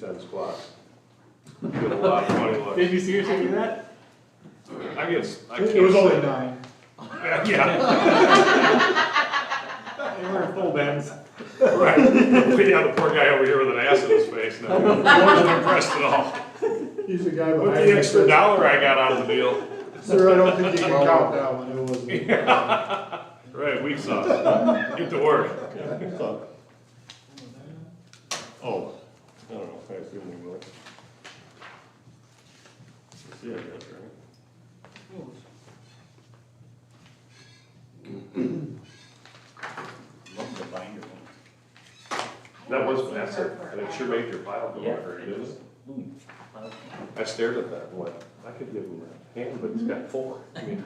10 squats. Get a lot of funny looks. Did you seriously do that? I can't It was only say. 9. Yeah. They weren't full bends. Right. We have the poor guy over here with an ass in his face now. He wasn't impressed at all. He's the guy With behind the me. extra $1 I got out of the deal. Sir, I don't think you can count that one, it wasn't. Right, weak sauce. Get to work. Oh, I don't know, I assume we will. See, I guess, right? Love the binder one. That was massive, and it sure made your pile go over, didn't it? I stared at that and went, I could give him a hand, but he's got 4. I mean,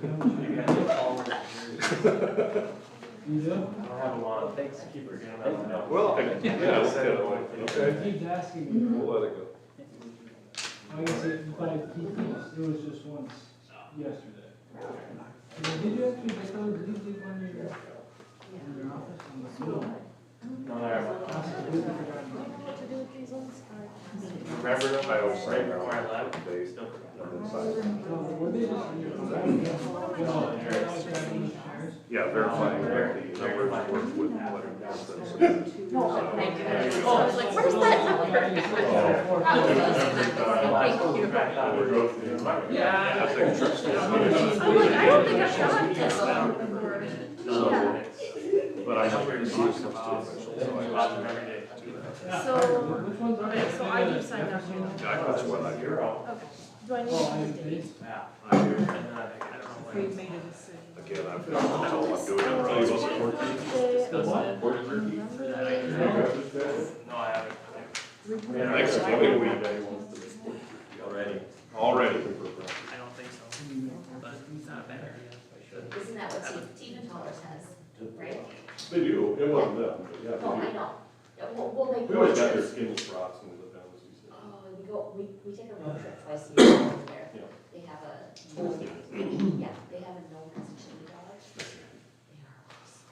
You do? I don't have them on. Thanks, keep forgetting about that. well, yeah, look at it, okay, Keeps asking me. we'll let it go. I guess it was just once yesterday. Did you actually get those? Did you leave one in your office? I'm like, no. No, I I completely forgot. remember them. I always say Right now, before I left. they, Still on the side. No, were they just in your Yeah, verifying that the numbers work with what it says. No, thank you. Oh, I was like, where's that number? Thank you. Yeah. I think trust me. I'm like, I don't think I've got this. But I know it's too official, so So, okay, so I do sign up here. that's what I hear. Okay. Do I need Oh, to I do did. this? I hear. We've made a decision. Again, I've got to tell I'm doing it right. No, I haven't. Thanksgiving week. Already. I don't think so, but it's not a bad idea. Isn't that what Stephen Tallers has, right? They do, it wasn't them, but yeah. Oh, I know. Yeah, well, they. We always got their skinny brats and the downs, he said. Oh, we take a road trip twice a year over there. Yeah. They have a, yeah, they have a no chili dog. They are awesome.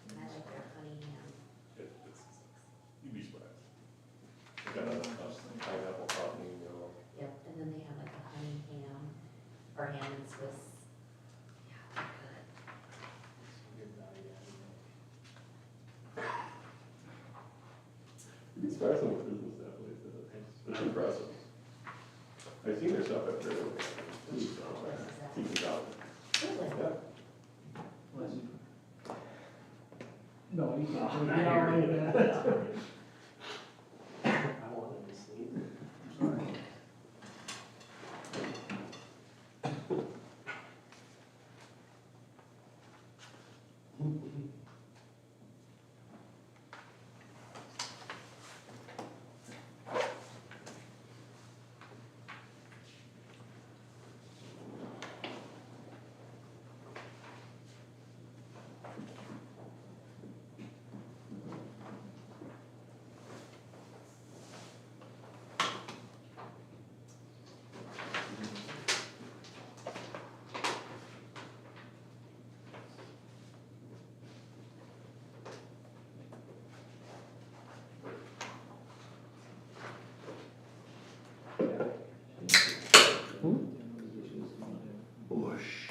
And I like their honey ham. You'd be surprised. They got a pineapple coffee, you know. Yep, and then they have like a honey ham, or ham and Swiss. Yeah, they're good. You'd be surprised how much business that place does. It's impressive. I've seen their stuff up there. Keep it out. Really? Yeah. No, you can't. Get out like that. I wanted to sleep. Bush.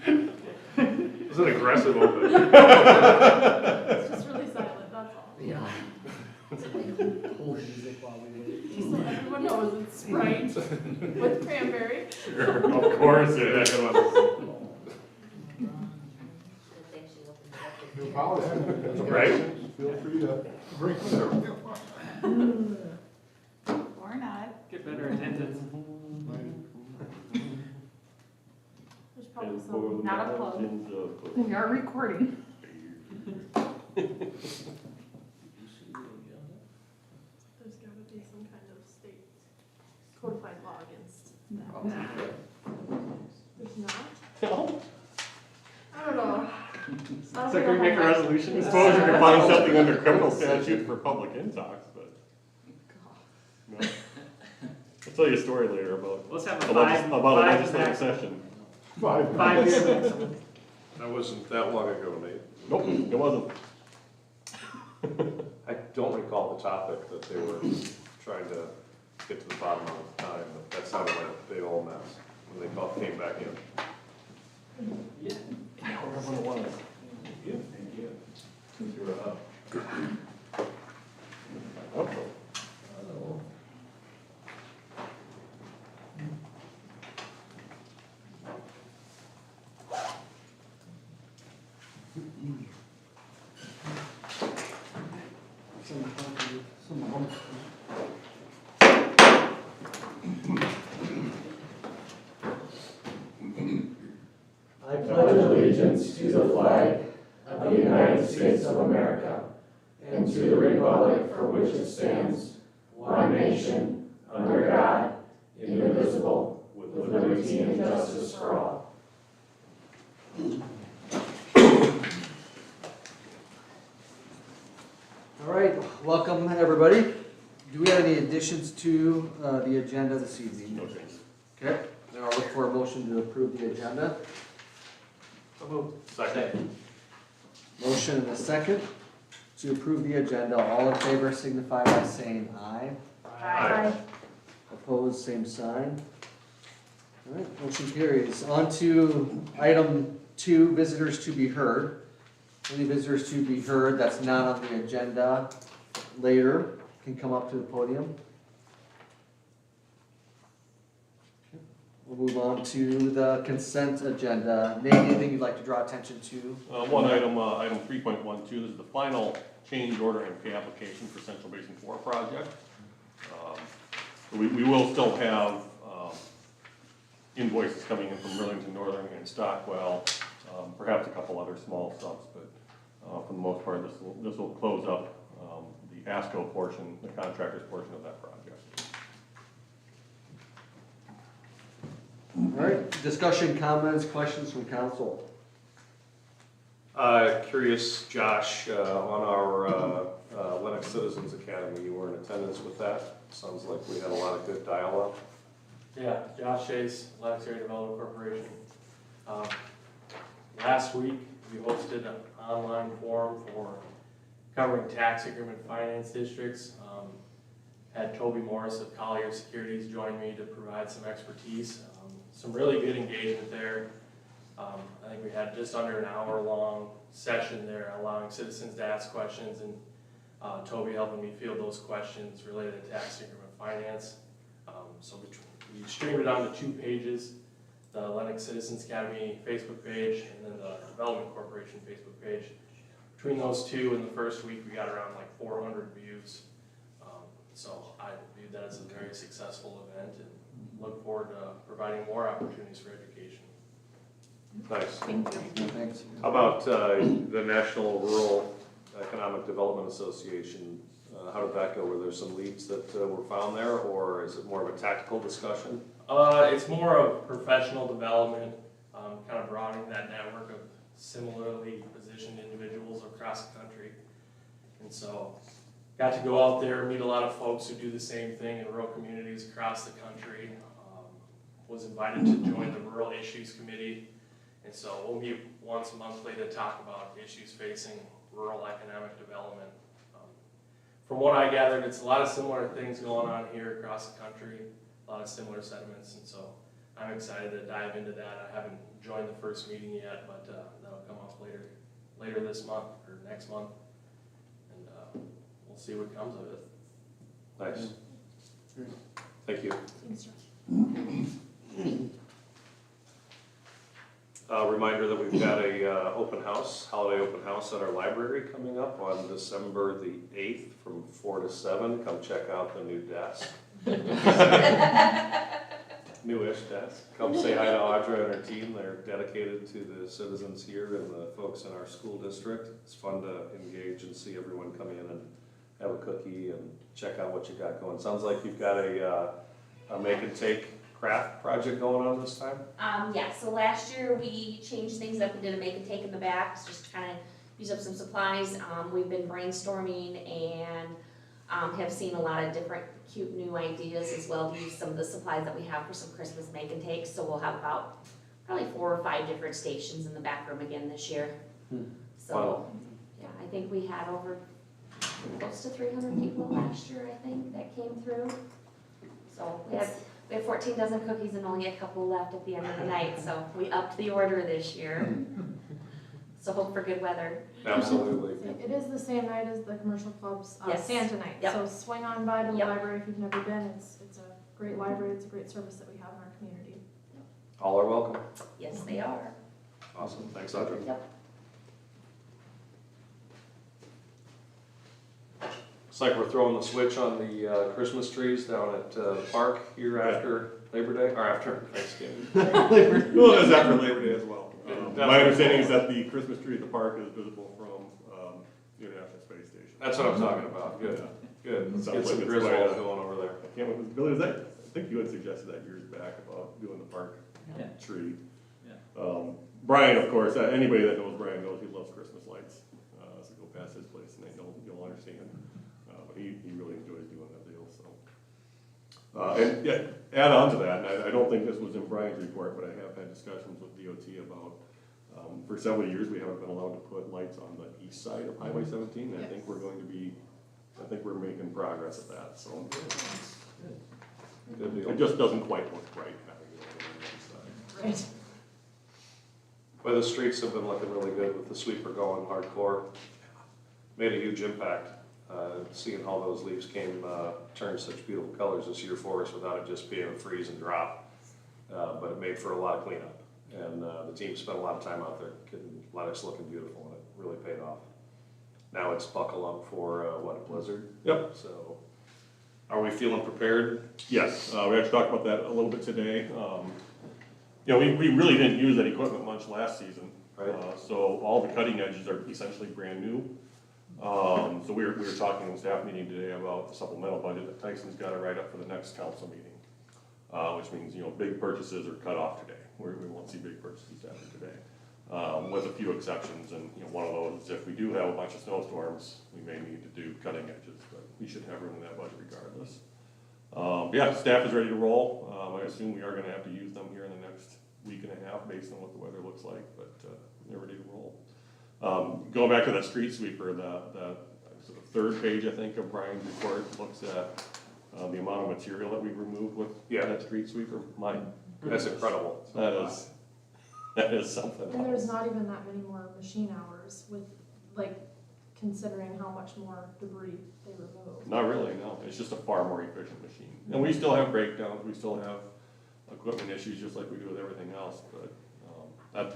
It was an aggressive open. It's just really silent, that's all. Yeah. Hold music while we wait. Just so everyone knows it's Sprite with cranberry. Of course, yeah. Good thing she opened it up. New policy. Right? Feel free to bring whatever. Or not. Get better attendance. There's probably some, not a plug. We are recording. There's gotta be some kind of state codified law against that. There's not? I don't know. So can we make a resolution? I suppose you could find something under criminal statute for public intox, but. No. I'll tell you a story later about Let's have a legislative session. 5 5 year maximum. That wasn't that long ago, Nate. Nope, it wasn't. I don't recall the topic that they were trying to get to the bottom of the time, but that sounded like a big old mess when they came back in. Yeah. I don't remember what it was. Yeah. Thank you. Since you were up. Okay. I pledge allegiance to the flag of the United States of America and to the republic for which it stands, one nation, under God, indivisible, with liberty and justice for all. All right, welcome everybody. Do we have any additions to the agenda this evening? No change. Okay, then I'll look for a motion to approve the agenda. So moved. Second. Motion and a second to approve the agenda. All in favor signify by saying aye. Aye. Opposed, same sign. All right, motion carries. On to item 2, visitors to be heard. Any visitors to be heard that's not on the agenda later can come up to the podium. Okay, we'll move on to the consent agenda. Nate, anything you'd like to draw attention to? One item, item 3.12, this is the final change order and pay application for Central Basin 4 project. We will still have invoices coming in from Burlington Northern and Stockwell, perhaps a couple other small subs, but for the most part, this will close up the ASCO portion, the contractor's portion of that project. All right, discussion, comments, questions from council? Curious, Josh, on our Lennox Citizens Academy, you were in attendance with that. Sounds like we had a lot of good dialogue. Yeah, Josh Chase, Lennox Area Development Corporation. Last week, we hosted an online forum for covering tax increment finance districts. Had Toby Morris of Collier Securities join me to provide some expertise. Some really good engagement there. I think we had just under an hour-long session there, allowing citizens to ask questions, and Toby helping me field those questions related to tax increment finance. So we streamed it onto 2 pages, the Lennox Citizens Academy Facebook page and then the Development Corporation Facebook page. Between those 2 in the first week, we got around like 400 views. So I viewed that as a very successful event and look forward to providing more opportunities for education. Nice. Thanks. How about the National Rural Economic Development Association? How did that go? Were there some leads that were found there, or is it more of a tactical discussion? It's more of professional development, kind of broadening that network of similarly positioned individuals across the country. And so got to go out there, meet a lot of folks who do the same thing in rural communities across the country. Was invited to join the Rural Issues Committee. And so we'll meet once monthly to talk about issues facing rural economic development. From what I gathered, it's a lot of similar things going on here across the country, a lot of similar sentiments, and so I'm excited to dive into that. I haven't joined the first meeting yet, but that'll come up later this month or next month, and we'll see what comes of it. Nice. Thank you. Thanks, Josh. Reminder that we've got a holiday open house at our library coming up on December the 8th from 4 to 7. Come check out the new desk. Newish desk. Come say hi to Audra and her team. They're dedicated to the citizens here and the folks in our school district. It's fun to engage and see everyone come in and have a cookie and check out what you got going. Sounds like you've got a make and take craft project going on this time? Yeah, so last year we changed things up and did a make and take in the back, just to kind of use up some supplies. We've been brainstorming and have seen a lot of different cute new ideas as well to use some of the supplies that we have for some Christmas make and takes. So we'll have about probably 4 or 5 different stations in the back room again this year. Hmm. So, Wow. yeah, I think we had over close to 300 people last year, I think, that came through. So we had 14 dozen cookies and only a couple left at the end of the night, so we upped the order this year. So hope for good weather. Absolutely. It is the same night as the commercial club's Yes. Santa night, Yep. so swing on by to the Yep. library if you've never been. It's a great library, it's a great service that we have in our community. All are welcome. Yes, they are. Awesome. Thanks, Audrey. Yep. It's like we're throwing the switch on the Christmas trees down at the park here after Labor Day, or after Thanksgiving. Well, it is after Labor Day as well. Definitely. My understanding is that the Christmas tree at the park is visible from the International Space Station. That's what I'm talking about. Good, good. Let's Sounds get like some it's Griswold quite a- going over there. I can't remember, Billy, was that, I think you had suggested that years back about doing the park Yeah. tree. Yeah. Brian, of course, anybody that knows Brian knows he loves Christmas lights. So go past his place and you'll understand. But he really enjoys doing that deal, so. And yeah, add on to that, and I don't think this was in Brian's report, but I have had discussions with DOT about, for several years, we haven't been allowed to put lights on the east side of Highway 17. I think we're going to be, I think we're making progress at that, so. Good deal. It just doesn't quite look right having it on the east side. Right. But the streets have been looking really good with the sweeper going hardcore. Made a huge impact, seeing how those leaves turned such beautiful colors this year for us without it just being a freeze and drop. But it made for a lot of cleanup. And the team spent a lot of time out there getting Lennox looking beautiful, and it really paid off. Now it's buckle up for, a blizzard? Yep. So, are we feeling prepared? Yes, we actually talked about that a little bit today. You know, we really didn't use that equipment much last season. Right. So all the cutting edges are essentially brand new. So we were talking in the staff meeting today about the supplemental budget that Tyson's got to write up for the next council meeting. Which means, you know, big purchases are cut off today. We won't see big purchases after today. With a few exceptions, and, you know, one of those is if we do have a bunch of snowstorms, we may need to do cutting edges, but we should have room in that budget regardless. Yeah, staff is ready to roll. I assume we are gonna have to use them here in the next week and a half based on what the weather looks like, but, they're ready to roll. Going back to that street sweeper, the sort of third page, I think, of Brian's report looks at, the amount of material that we removed with that street sweeper. That's incredible. That is something And there's else. not even that many more machine hours with, like, considering how much more debris they remove. Not really, no. It's just a far more efficient machine. And we still have breakdowns, we still have equipment issues just like we do with everything else, but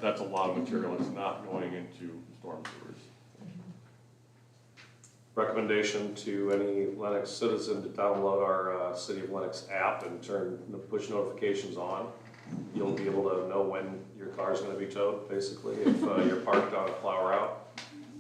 that's a lot of material that's not going into storm sewers. Recommendation to any Lennox citizen to download our City of Lennox app and turn the push notifications on. You'll be able to know when your car's gonna be towed, basically, if you're parked on a plow route.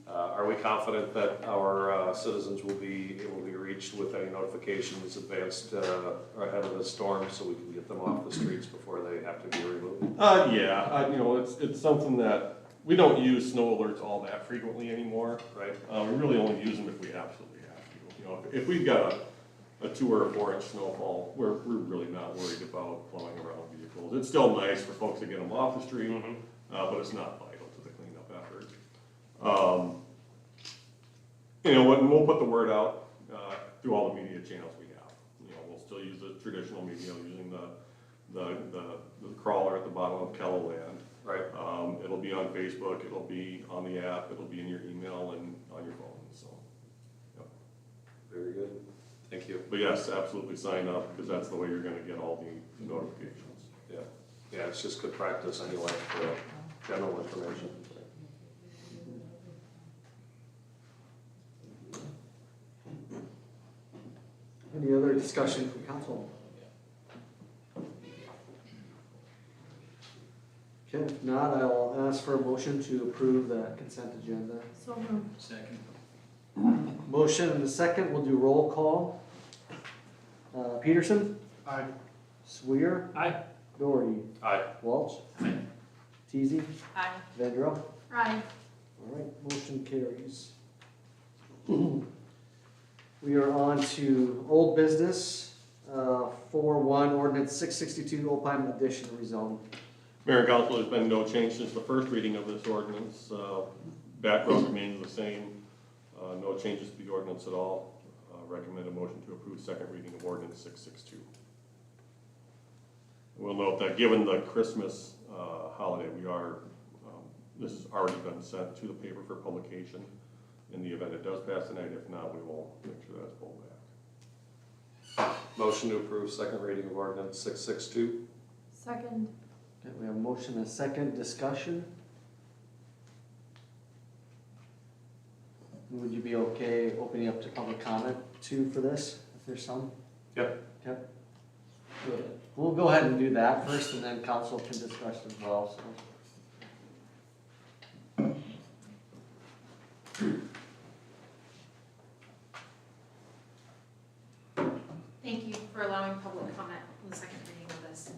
Are we confident that our citizens will be able to be reached with any notifications advanced or ahead of the storm so we can get them off the streets before they have to be removed? Yeah, you know, it's something that, we don't use snow alerts all that frequently anymore. Right? We really only use them if we absolutely have to. You know, if we've got a 2 or 4 inch snowfall, we're really not worried about plowing around vehicles. It's still nice for folks to get them off the street, but it's not vital to the cleanup effort. You know, and we'll put the word out through all the media channels we have. You know, we'll still use the traditional media, using the crawler at the bottom of KeloLand. Right. It'll be on Facebook, it'll be on the app, it'll be in your email and on your phone, so. Yep. Very good. Thank you. But yes, absolutely sign up, because that's the way you're gonna get all the notifications. Yeah. Yeah, it's just good practice anyway for general information. Any other discussion from council? Okay, if not, I'll ask for a motion to approve the consent agenda. So moved. Second. Motion and a second, we'll do roll call. Peterson? Aye. Swear? Aye. Doherty? Aye. Welch? Aye. Teasy? Aye. Vandrow? Aye. All right, motion carries. We are on to old business, 4-1 ordinance 662 Opine addition rezone. Mayor and Council, there's been no change since the first reading of this ordinance. Background remains the same. No changes to the ordinance at all. Recommend a motion to approve second reading of ordinance 662. We'll note that given the Christmas holiday, this has already been sent to the paper for publication. In the event it does pass tonight, if not, we will make sure that's pulled back. Motion to approve second reading of ordinance 662. Second. Okay, we have a motion and a second discussion. Would you be okay opening up to public comment too for this, if there's some? Yep. Yep. Good. We'll go ahead and do that first, and then council can discuss as well, so. Thank you for allowing public comment on the second reading of this.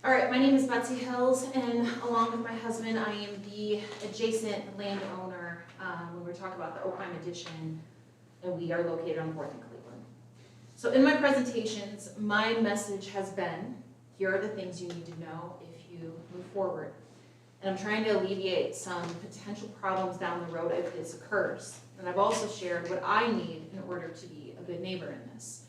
All right, my name is Betsy Hills, and along with my husband, I am the adjacent landowner when we're talking about the Oakheim addition, and we are located on 4th and Cleveland. So in my presentations, my message has been, here are the things you need to know if you move forward. And I'm trying to alleviate some potential problems down the road if this occurs. And I've also shared what I need in order to be a good neighbor in this.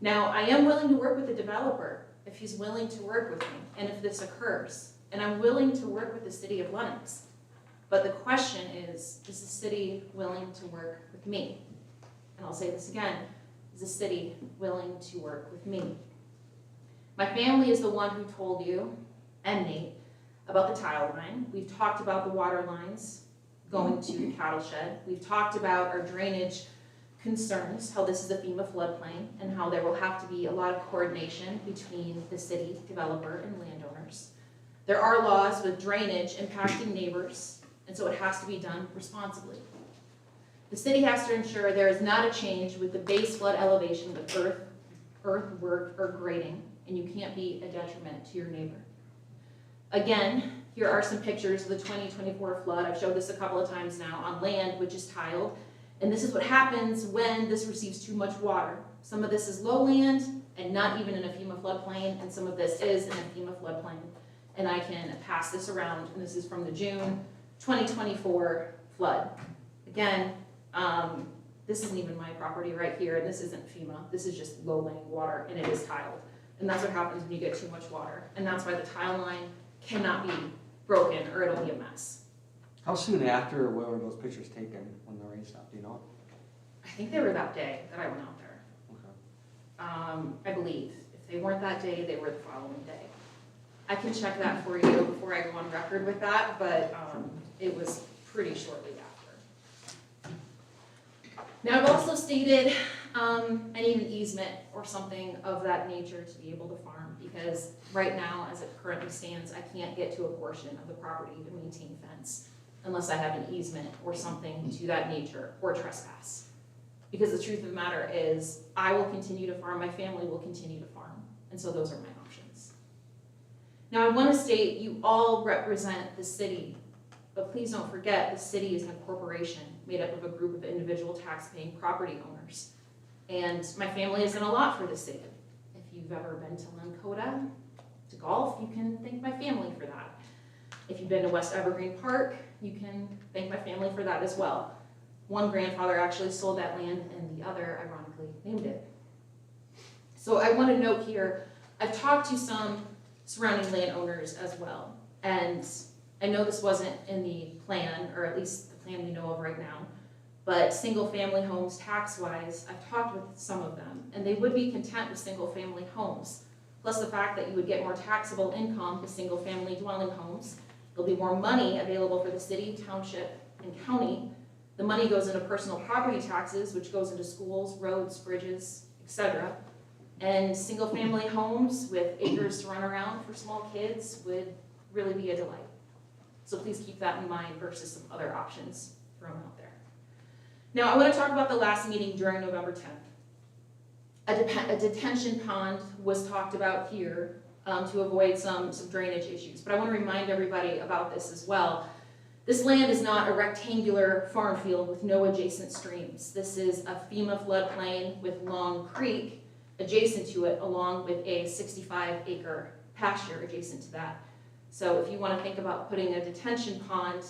Now, I am willing to work with the developer if he's willing to work with me and if this occurs. And I'm willing to work with the city of Lennox. But the question is the city willing to work with me? And I'll say this again, is the city willing to work with me? My family is the one who told you, and Nate, about the tile line. We've talked about the water lines going to the cattle shed. We've talked about our drainage concerns, how this is a FEMA floodplain, and how there will have to be a lot of coordination between the city, developer, and landowners. There are laws with drainage impacting neighbors, and so it has to be done responsibly. The city has to ensure there is not a change with the base flood elevation with earthwork or grading, and you can't be a detriment to your neighbor. Again, here are some pictures of the 2024 flood. I've showed this a couple of times now on land which is tiled. And this is what happens when this receives too much water. Some of this is lowland and not even in a FEMA floodplain, and some of this is in a FEMA floodplain. And I can pass this around, and this is from the June 2024 flood. Again, this isn't even my property right here, and this isn't FEMA. This is just low-lying water, and it is tiled. And that's what happens when you get too much water. And that's why the tile line cannot be broken or it'll be a mess. How soon after or where were those pictures taken when the rain stopped, do you know? I think they were that day that I went out there. Okay. I believe. If they weren't that day, they were the following day. I can check that for you before I go on record with that, but it was pretty shortly after. Now, I've also stated I need an easement or something of that nature to be able to farm, because right now, as it currently stands, I can't get to a portion of the property to maintain fence unless I have an easement or something to that nature, or trespass. Because the truth of the matter is, I will continue to farm, my family will continue to farm, and so those are my options. Now, I want to state you all represent the city, but please don't forget the city is a corporation made up of a group of individual tax-paying property owners. And my family has done a lot for the city. If you've ever been to Lankota to golf, you can thank my family for that. If you've been to West Evergreen Park, you can thank my family for that as well. One grandfather actually sold that land, and the other, ironically, named it. So I want to note here, I've talked to some surrounding landowners as well. And I know this wasn't in the plan, or at least the plan we know of right now, but single-family homes tax-wise, I've talked with some of them, and they would be content with single-family homes. Plus the fact that you would get more taxable income with single-family dwelling homes. There'll be more money available for the city, township, and county. The money goes into personal property taxes, which goes into schools, roads, bridges, etc. And single-family homes with acres to run around for small kids would really be a delight. So please keep that in mind versus some other options thrown out there. Now, I want to talk about the last meeting during November 10th. A detention pond was talked about here to avoid some drainage issues. But I want to remind everybody about this as well. This land is not a rectangular farm field with no adjacent streams. This is a FEMA floodplain with Long Creek adjacent to it, along with a 65-acre pasture adjacent to that. So if you want to think about putting a detention pond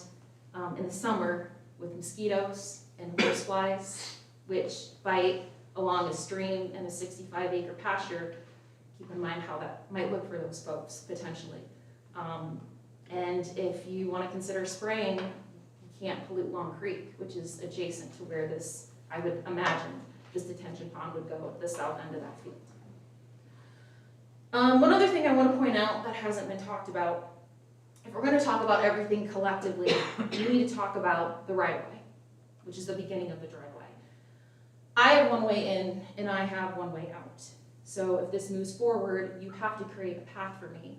in the summer with mosquitoes and horseflies, which bite along a stream and a 65-acre pasture, keep in mind how that might look for those folks, potentially. And if you want to consider spraying, you can't pollute Long Creek, which is adjacent to where this, I would imagine, this detention pond would go at the south end of that field. One other thing I want to point out that hasn't been talked about, if we're going to talk about everything collectively, we need to talk about the right-of-way, which is the beginning of the driveway. I have one way in and I have one way out. So if this moves forward, you have to create a path for me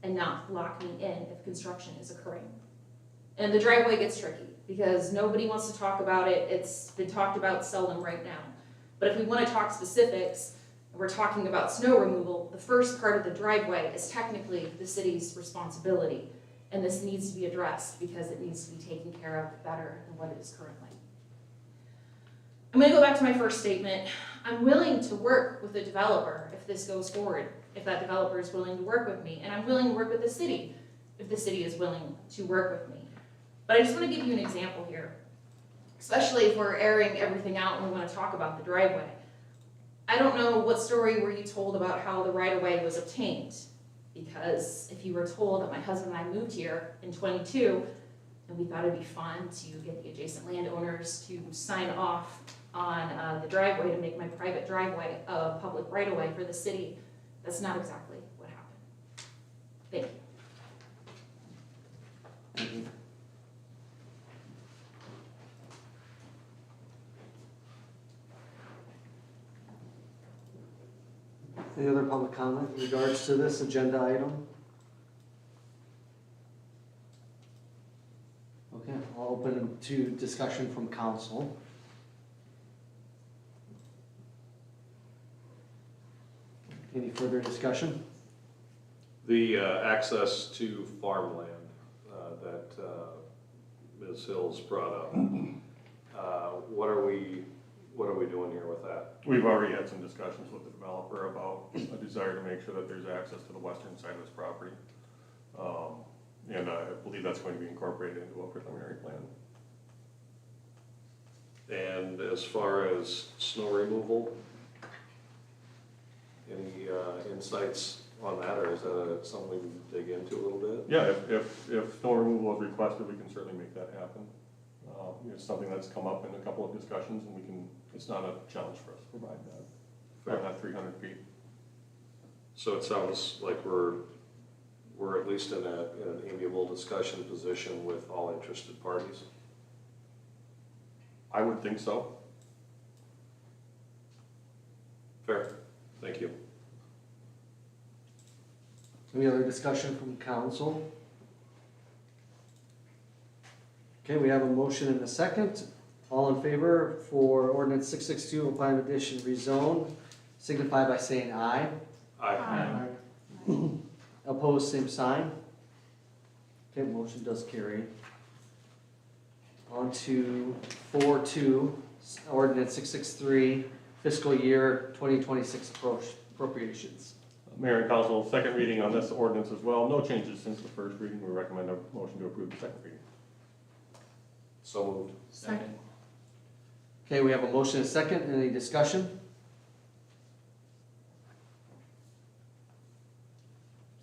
and not lock me in if construction is occurring. And the driveway gets tricky because nobody wants to talk about it. It's been talked about seldom right now. But if we want to talk specifics, and we're talking about snow removal, the first part of the driveway is technically the city's responsibility. And this needs to be addressed because it needs to be taken care of better than what it is currently. I'm going to go back to my first statement. I'm willing to work with the developer if this goes forward, if that developer is willing to work with me. And I'm willing to work with the city if the city is willing to work with me. But I just want to give you an example here, especially if we're airing everything out and we want to talk about the driveway. I don't know what story were you told about how the right-of-way was obtained, because if you were told that my husband and I moved here in 22 and we thought it'd be fun to get the adjacent landowners to sign off on the driveway to make my private driveway a public right-of-way for the city, that's not exactly what happened. Thank you. Any other public comment in regards to this agenda item? Okay, I'll open to discussion from council. Any further discussion? The access to farmland that Ms. Hills brought up, what are we doing here with that? We've already had some discussions with the developer about a desire to make sure that there's access to the western side of this property. And I believe that's going to be incorporated into a preliminary plan. And as far as snow removal, any insights on that, or is that something we can dig into a little bit? Yeah, if snow removal is requested, we can certainly make that happen. It's something that's come up in a couple of discussions, and it's not a challenge for us to provide that. Fair. On that 300 feet. So it sounds like we're at least in an amiable discussion position with all interested parties. I would think so. Fair, thank you. Any other discussion from council? Okay, we have a motion and a second. All in favor for ordinance 662, O'Pine addition rezone, signify by saying aye. Aye. Opposed, same sign. Okay, motion does carry. On to 4.2, ordinance 663, fiscal year 2026 appropriations. Mayor and council, second reading on this ordinance as well. No changes since the first reading. We recommend a motion to approve the second reading. So moved. Second. Okay, we have a motion and a second. Any discussion?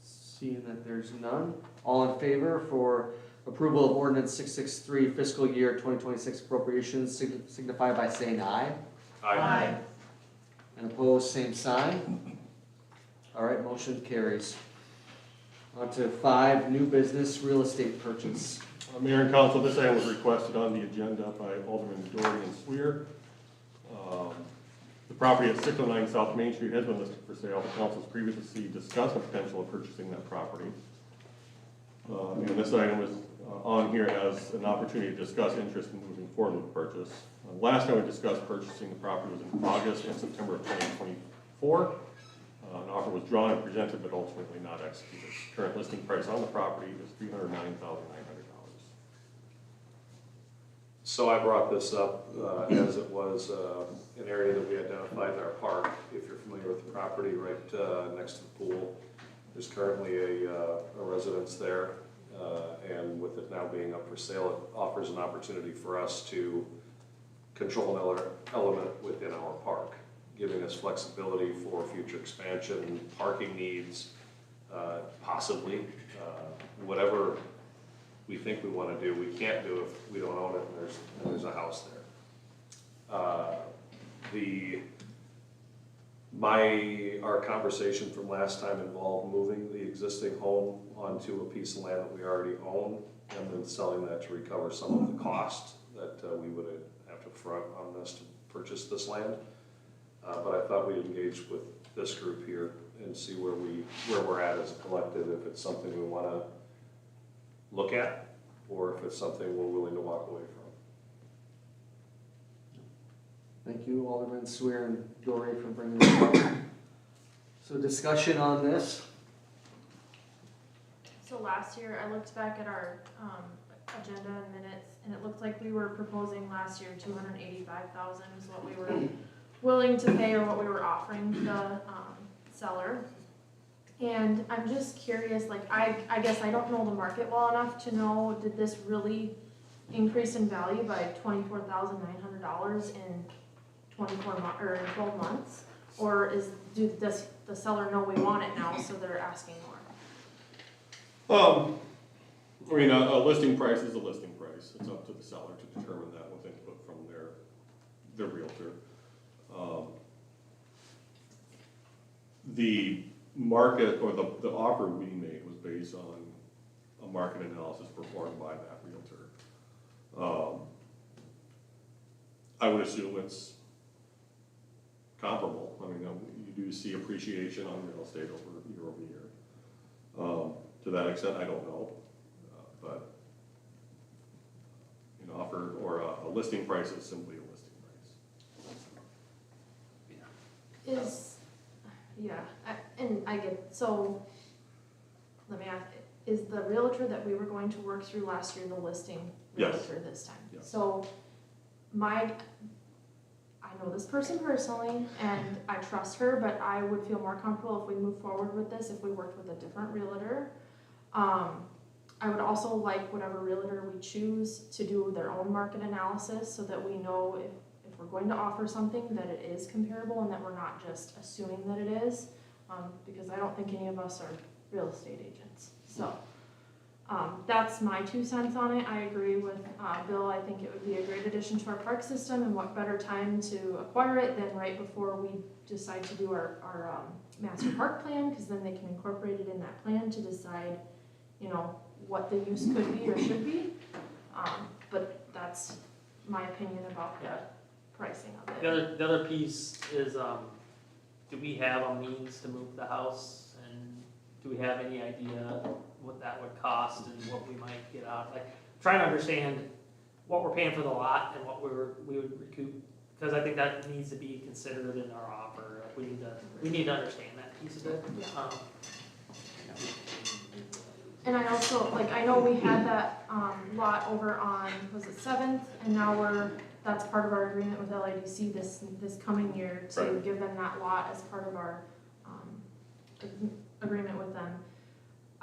Seeing that there's none. All in favor for approval of ordinance 663 fiscal year 2026 appropriations signify by saying aye. Aye. And opposed, same sign. All right, motion carries. On to 5, new business real estate purchase. Mayor and council, this item was requested on the agenda by Alderman Doherty and Swear. The property at 609 South Main Street has been listed for sale. The council's previously discussed the potential of purchasing that property. And this item was on here as an opportunity to discuss interest in moving forward with the purchase. Last time we discussed purchasing the property was in August and September of 2024. An offer was drawn and presented, but ultimately not executed. Current listing price on the property is $309,900. So I brought this up as it was an area that we identified in our park. If you're familiar with the property right next to the pool, there's currently a residence there. And with it now being up for sale, it offers an opportunity for us to control another element within our park, giving us flexibility for future expansion, parking needs, possibly, whatever we think we want to do, we can't do if we don't own it and there's a house there. Our conversation from last time involved moving the existing home onto a piece of land that we already own and then selling that to recover some of the cost that we would have to front on this to purchase this land. But I thought we'd engage with this group here and see where we're at as a collective, if it's something we want to look at, or if it's something we're willing to walk away from. Thank you, Alderman Swear and Dory, for bringing this up. So discussion on this. So last year, I looked back at our agenda and minutes, and it looked like we were proposing last year 285,000 is what we were willing to pay, or what we were offering the seller. And I'm just curious, like, I guess I don't know the market well enough to know, did this really increase in value by $24,900 in 12 months? Or does the seller know we want it now, so they're asking more? I mean, a listing price is a listing price. It's up to the seller to determine that with input from their realtor. The market, or the offer we made, was based on a market analysis performed by that realtor. I would assume it's comparable. I mean, you do see appreciation on real estate year over year. To that extent, I don't know, but an offer or a listing price is simply a listing price. And I get, so, let me ask, is the realtor that we were going to work through last year the listing Yes. realtor this time? Yes. So, I know this person personally, and I trust her, but I would feel more comfortable if we move forward with this, if we worked with a different realtor. I would also like whatever realtor we choose to do their own market analysis, so that we know if we're going to offer something, that it is comparable and that we're not just assuming that it is, because I don't think any of us are real estate agents. So that's my 2 cents on it. I agree with Bill. I think it would be a great addition to our park system, and what better time to acquire it than right before we decide to do our master park plan, because then they can incorporate it in that plan to decide, what the use could be or should be. But that's my opinion about the pricing of it. The other piece is, do we have a means to move the house, and do we have any idea what that would cost and what we might get out? Like, trying to understand what we're paying for the lot and what we would recoup, because I think that needs to be considered in our offer. We need to understand that piece of it. And I also, I know we had that lot over on, was it 7th? And now that's part of our agreement with LADC this coming year to Right. give them that lot as part of our agreement with them.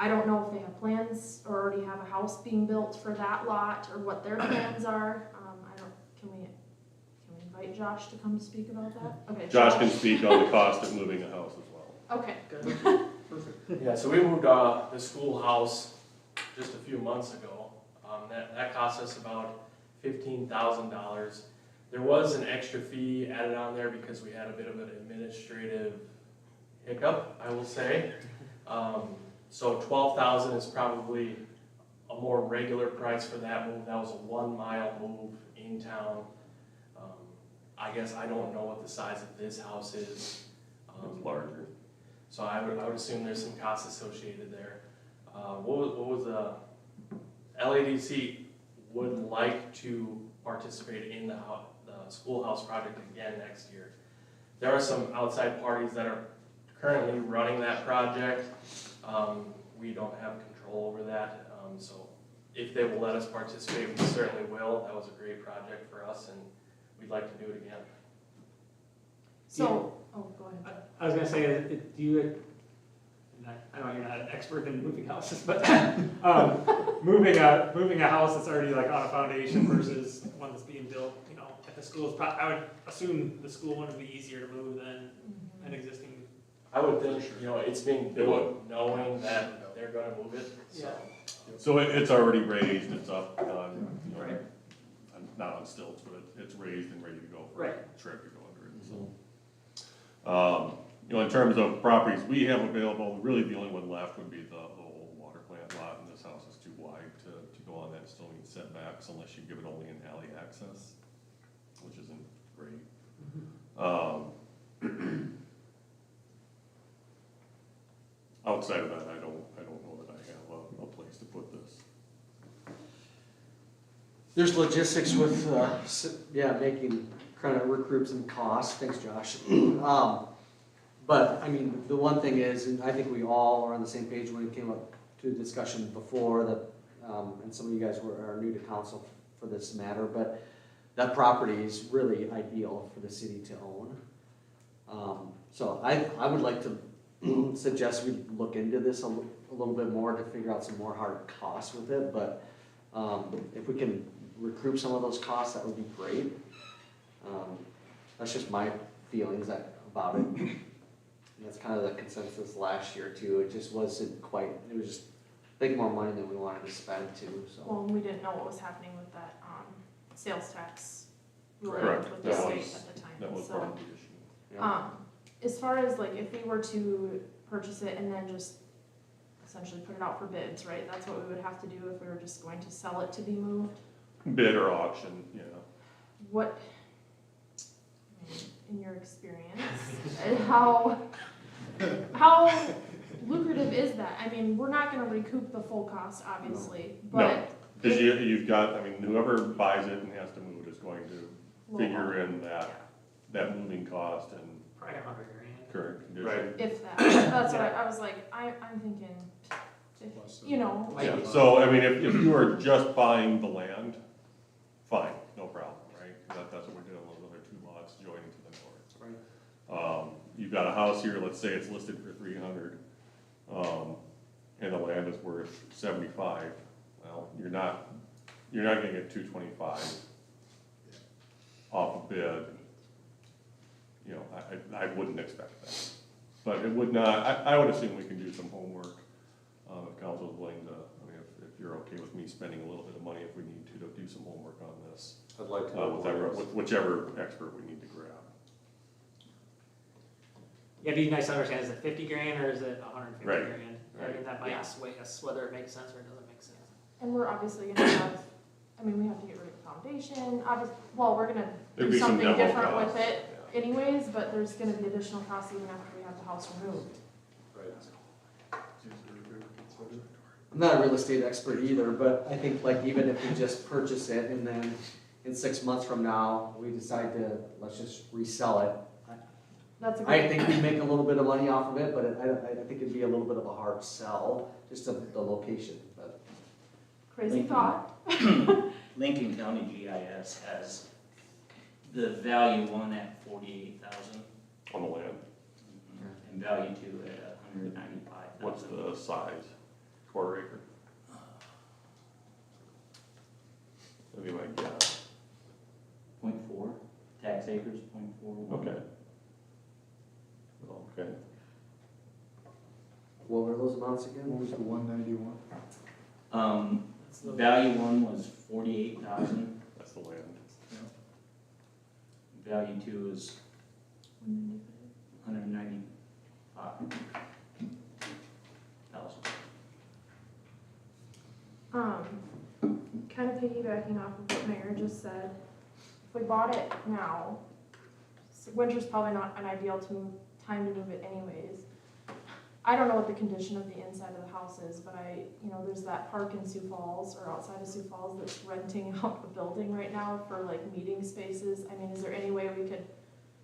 I don't know if they have plans or already have a house being built for that lot, or what their plans are. Can we invite Josh to come speak about that? Okay. Josh can speak on the cost of moving a house as well. Okay. Good. Yeah, so we moved the schoolhouse just a few months ago. That cost us about $15,000. There was an extra fee added on there because we had a bit of an administrative hiccup, I will say. So $12,000 is probably a more regular price for that move. That was a 1-mile move in town. I guess I don't know what the size of this house is. It's larger. So I would assume there's some costs associated there. What was LADC would like to participate in the schoolhouse project again next year. There are some outside parties that are currently running that project. We don't have control over that. So if they will let us participate, we certainly will. That was a great project for us, and we'd like to do it again. So, oh, go ahead. I was gonna say, do you, I know you're not an expert in moving houses, but, moving a house that's already like on a foundation versus one that's being built, you know, at the school is I would assume the school one would be easier to move than an existing. I would think, you know, it's being built knowing that they're gonna move it, so. So it's already raised, it's up on, you know, not on stilts, but it's raised and ready to go for a trip to go under it, so. You know, in terms of properties we have available, really the only one left would be the old water plant lot, and this house is too wide to go on that, still needs setbacks unless you give it only an alley access, which isn't great. Outside of that, I don't know that I have a place to put this. There's logistics with, making credit work groups and costs, thanks Josh. But, I mean, the one thing is, and I think we all are on the same page when it came up to discussion before, that, and some of you guys are new to council for this matter, but that property is really ideal for the city to own. So I would like to suggest we look into this a little bit more to figure out some more hard costs with it, but if we can recoup some of those costs, that would be great. That's just my feelings about it. And that's kind of the consensus last year too. It just wasn't quite, it was just big more money than we wanted to spend too, so. Well, we didn't know what was happening with that, sales tax ruling Correct. with the That state was- at the time, That was so. part of the issue. Yeah. As far as like, if we were to purchase it and then just essentially put it out for bids, right? That's what we would have to do if we were just going to sell it to be moved. Bid or auction, yeah. What, in your experience, and how lucrative is that? I mean, we're not gonna recoup the full cost, obviously, but. Because you've got, I mean, whoever buys it and has to move it is going to Well, figure in that moving cost and Probably $100,000. current condition. Right. If that, that's what I was like, I'm thinking, you know. Yeah, so, I mean, if you were just buying the land, fine, no problem, right? That's what we're doing, those other two lots joining to the north. You've got a house here, let's say it's listed for 300, and the land is worth 75. Well, you're not gonna get 225 off a bid. You know, I wouldn't expect that. But it would not, I would assume we can do some homework, if council's willing to, I mean, if you're okay with me spending a little bit of money if we need to do some homework on this. I'd like to know With whichever expert we need to grab. Yeah, it'd be nice to understand, is it $50,000 or is it $150,000? Right, I mean, that might sway us whether it makes sense or it doesn't make sense. And we're obviously gonna have, I mean, we have to get rid of the foundation, we're gonna There'd do be some something demo different with costs, it anyways, but there's gonna be additional costs even after we have the house removed. I'm not a real estate expert either, but I think like even if we just purchase it and then in 6 months from now, we decide to, let's just resell it. That's a I good, think we make a little bit of money off of it, but I think it'd be a little bit of a hard sell, just of the location, but. crazy thought. Lincoln County GIS has the value one at 48,000 On the land, and value two at 195,000. what's the size? Quarter acre? That'd be my guess. 0.4 tax acres, 0.41. Okay. Okay. What were those amounts again? What was the 191? Value one was 48,000. That's the land. Value two is 195,000. Kind of piggybacking off of what Mayor just said, if we bought it now, winter's probably not an ideal time to move it anyways. I don't know what the condition of the inside of the house is, but there's that park in Sioux Falls or outside of Sioux Falls that's renting out a building right now for like meeting spaces. I mean, is there any way we could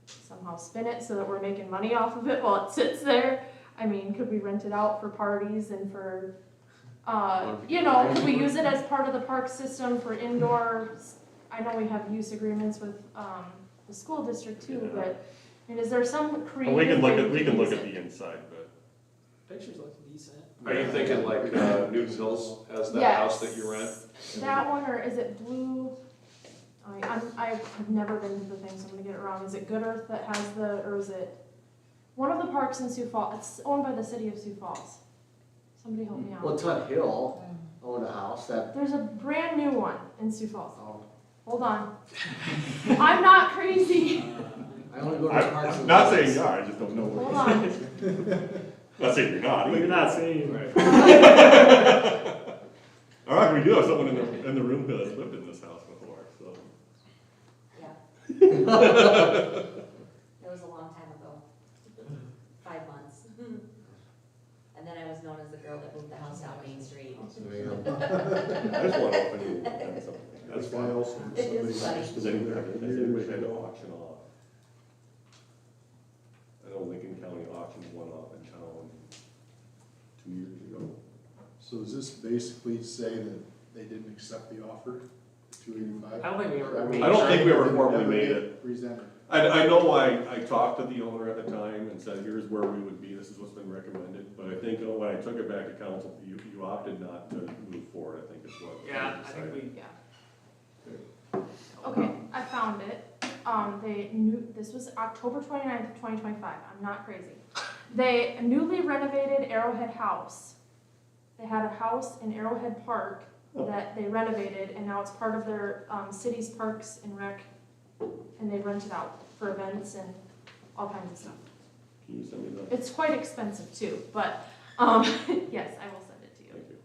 somehow spin it so that we're making money off of it while it sits there? I mean, could we rent it out for parties and for You know, could we use it as part of the park system for indoor? I know we have use agreements with, the school district too, Yeah. but, I mean, is there some Well, creative we can way look at, we can look use at it? the inside, but. Pictures look decent. Are you thinking like, Newton Hills has that house that you rent? Yes. That one, or is it Blue? I've never been to the thing, so I'm gonna get it wrong. Is it Good Earth that has the, or is it one of the parks in Sioux Falls? It's owned by the city of Sioux Falls. Somebody help me out. Well, Tut Hill owned a house that, There's a brand new one in Sioux Falls. oh, Hold on. I'm not crazy. I only go to parks. I'm not saying you are, I just don't know. Hold on. Not saying you're not. Well, you're not saying. All right, we do have someone in the room who has lived in this house before, so. Yeah. It was a long time ago, 5 months. And then I was known as the girl that moved the house down Main Street. I just want to open you and something. That's why also It is somebody funny. used to Has live anybody, there has for years. anybody had to auction off? I know Lincoln County auctioned one off in town 2 years ago. So does this basically say that they didn't accept the offer, the 285? I don't think we ever made I don't think we ever Did it formally never made get it. Presented. I know I talked to the owner at the time and said, here's where we would be, this is what's been recommended, but I think when I took it back to council, you opted not to move forward, I think is what. Yeah, I decided. think we. Yeah. Okay, I found it. This was October 29th, 2025. I'm not crazy. They newly renovated Arrowhead House. They had a house in Arrowhead Park that they renovated, and now it's part of their city's parks and rec, and they rent it out for events and all kinds of stuff. Can you send me that? It's quite expensive too, but yes, I will send it to you. Thank you.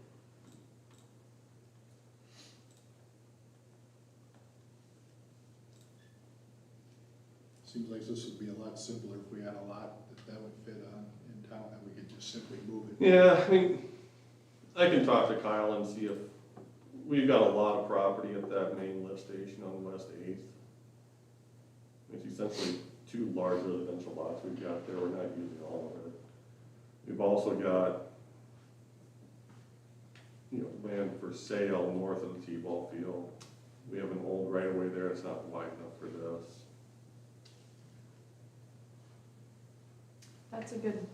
Seems like this would be a lot simpler if we had a lot that would fit on in town, that we could just simply move it. Yeah, I mean, I can talk to Kyle and see if, we've got a lot of property at that main lift station on West 8th. It's essentially 2 large residential lots we've got there, we're not using all of it. We've also got, land for sale north of the T-ball field. We have an old right-of-way there, it's not wide enough for this. That's a good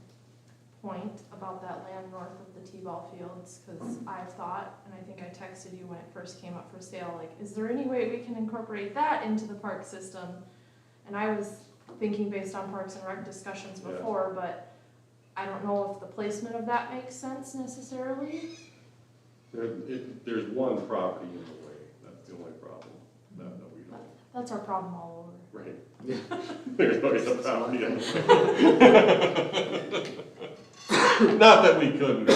point about that land north of the T-ball fields, because I've thought, and I think I texted you when it first came up for sale, like, is there any way we can incorporate that into the park system? And I was thinking based on Parks and Rec discussions Yeah. before, but I don't know if the placement of that makes sense necessarily. There's one property in the way, that's the only problem, that we don't. That's our problem all over. Right. There's always a property in the way. Not that we couldn't,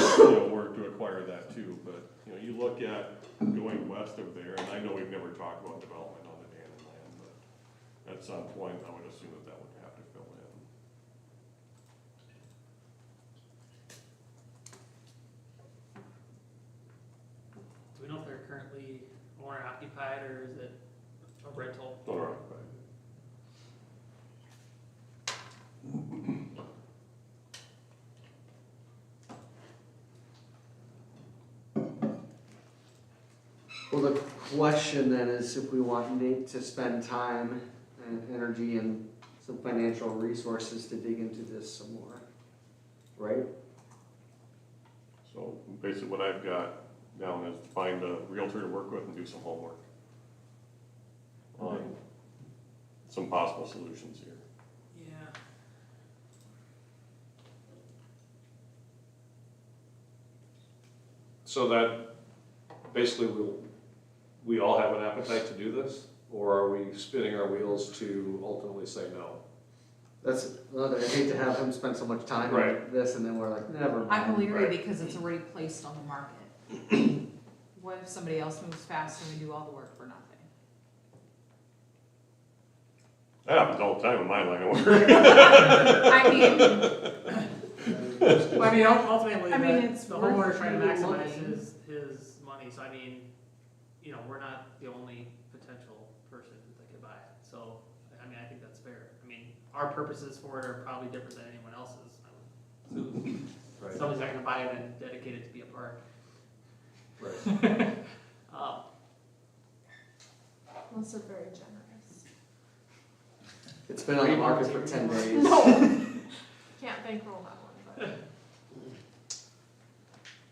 work to acquire that too, but, you look at going west of there, and I know we've never talked about development on the Dannon land, but at some point, I would assume that would have to fill in. Do we know if they're currently owner occupied or is it a rental? Owner occupied. Well, the question then is if we want Nate to spend time and energy and some financial resources to dig into this some more, right? So basically what I've got down is to find a realtor to work with and do some homework on some possible solutions here. Yeah. So that, basically, we all have an appetite to do this? Or are we spinning our wheels to ultimately say no? Well, I hate to have him spend so much time on Right. this and then we're like, never mind. I'm leery Right. because it's already placed on the market. What if somebody else moves fast and we do all the work for nothing? That happens all the time in my line of work. I mean, Well, I mean, ultimately, I mean, it's the homeowner's trying to worth maximize looking. his money, so I mean, we're not the only potential person that could buy it, so, I mean, I think that's fair. I mean, our purposes for it are probably different than anyone else's. So, Right. somebody's not gonna buy it and dedicate it to be a park. Unless they're very generous. It's been on the market for 10 days. No. Can't bankroll that one,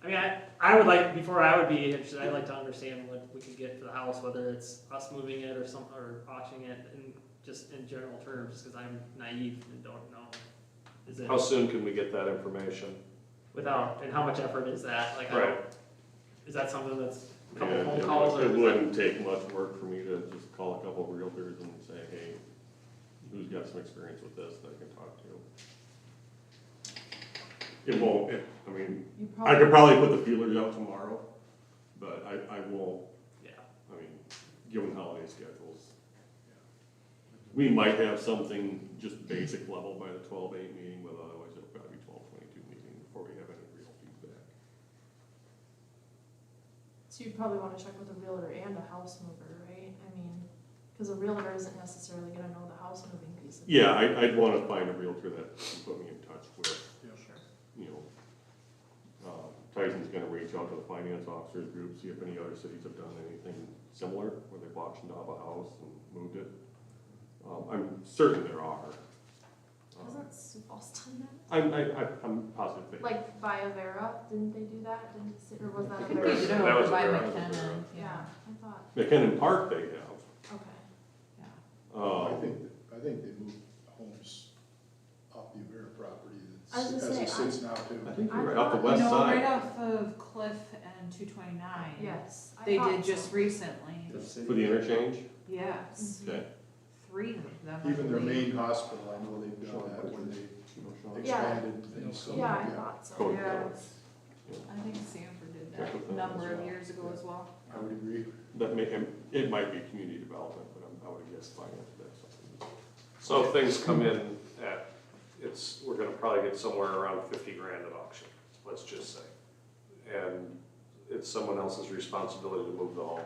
I mean, I would like, before I would be interested, I'd like to understand what we could get for the house, whether it's us moving it or auctioning it, and just in general terms, just because I'm naive and don't know. Is it How soon can we get that information? without, and how much effort is that? Like, Right. Is that something that's a couple And phone calls or? it is that- wouldn't take much work for me to just call a couple of realtors and say, hey, who's got some experience with this that I can talk to? It won't, I mean, you I could probably put the feelers out tomorrow, but I won't, Yeah. I mean, given holiday schedules. We might have something just basic level by the 12/8 meeting, but otherwise it'll probably be 12/22 meeting before we have any real feedback. So you'd probably wanna check with a realtor and a house mover, right? I mean, cause a realtor isn't necessarily gonna know the house moving piece of it. Yeah, I'd wanna find a realtor that can put me in touch with, you know, Tyson's gonna reach out to the finance officers group, see if any other cities have done anything similar, where they've auctioned off a house and moved it. I'm certain there are. Hasn't Sioux Falls done that? I'm positive they. Like by Avera, didn't they do that? Or was that I think Avera? they did it That over was by Avera. McKenna, Yeah, I thought, McKinnon Park they have. okay. I think they moved homes off the Avera property I was that's, gonna as it say, sits now too. I think you're right, I off the thought- west No, right side. off of Cliff and 229. Yes. I They thought did just so. recently. For the interchange? Yes, Okay. 3 of them. I Even their believe. main hospital, I know they've done that when they Yeah. expanded things, so, Yeah, I thought so. Code Yeah. Colors. I think Sanford did Check with that them a number as of well. years ago as well. I would agree. That may, it might be community development, but I would guess finance, that's something. So if things come in at, we're gonna probably get somewhere around 50 grand at auction, let's just say. And it's someone else's responsibility to move the home.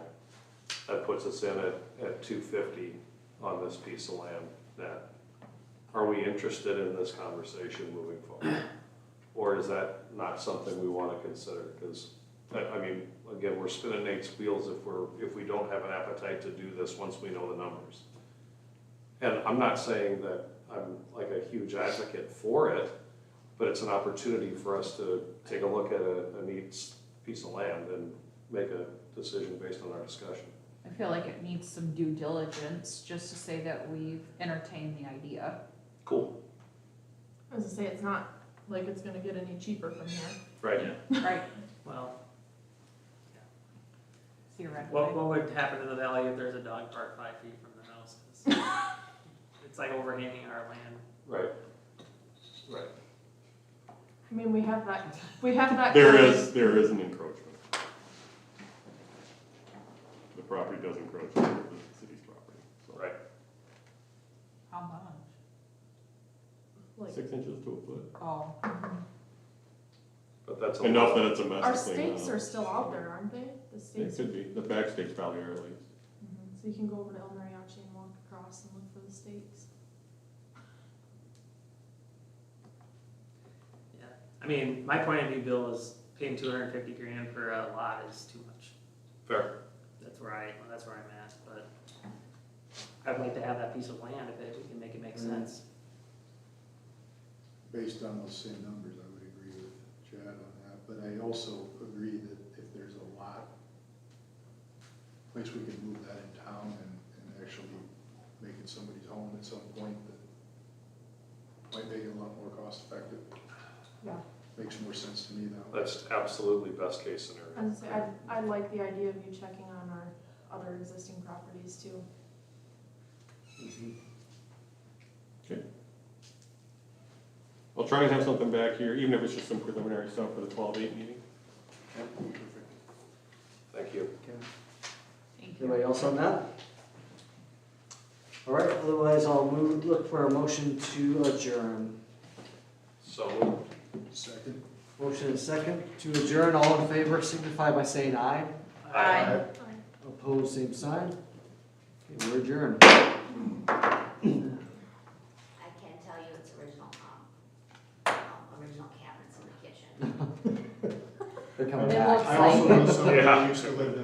That puts us in at 250 on this piece of land. That, are we interested in this conversation moving forward? Or is that not something we wanna consider? Because, I mean, again, we're spinning Nate's wheels if we don't have an appetite to do this once we know the numbers. And I'm not saying that I'm like a huge advocate for it, but it's an opportunity for us to take a look at a neat piece of land and make a decision based on our discussion. I feel like it needs some due diligence, just to say that we've entertained the idea. Cool. I was gonna say, it's not like it's gonna get any cheaper from here. Right. Right. Well, Theoretically. what would happen in the valley if there's a dog park 5 feet from the house? 'Cause it's like overhanging our land. Right. Right. I mean, we have that There kind is an encroachment. The property does encroach on the city's property, so. Right. How much? like, 6 inches to a foot. Oh. But that's a Enough lot. that it's a mess our to clean stakes up. are still out there, aren't they? The It stakes. could be, the back stakes probably are at least. So you can go over to El Mariachi and walk across and look for the stakes. Yeah, I mean, my point of view, Bill, is paying 250 grand for a lot is too much. Fair. That's where I'm at, but I'd like to have that piece of land if we can make it make sense. Based on those same numbers, I would agree with Chad on that, but I also agree that if there's a lot, place we can move that in town and actually make it somebody's home at some point, that might make it a lot more cost effective. Yeah. Makes more sense to me now. That's absolutely best case scenario. I was gonna say, I like the idea of you checking on our other existing properties too. I'll try and have something back here, even if it's just some preliminary stuff for the 12/8 meeting. Thank you. Thank you. Anybody else on that? All right, otherwise I'll look for a motion to adjourn. So moved. Second? Motion and second to adjourn, all in favor signify by saying aye. Aye. Opposed, same sign. Okay, we're adjourned. I can't tell you it's original cabinets in the kitchen. They're coming It back. looks I also like- know somebody Yeah. who used to live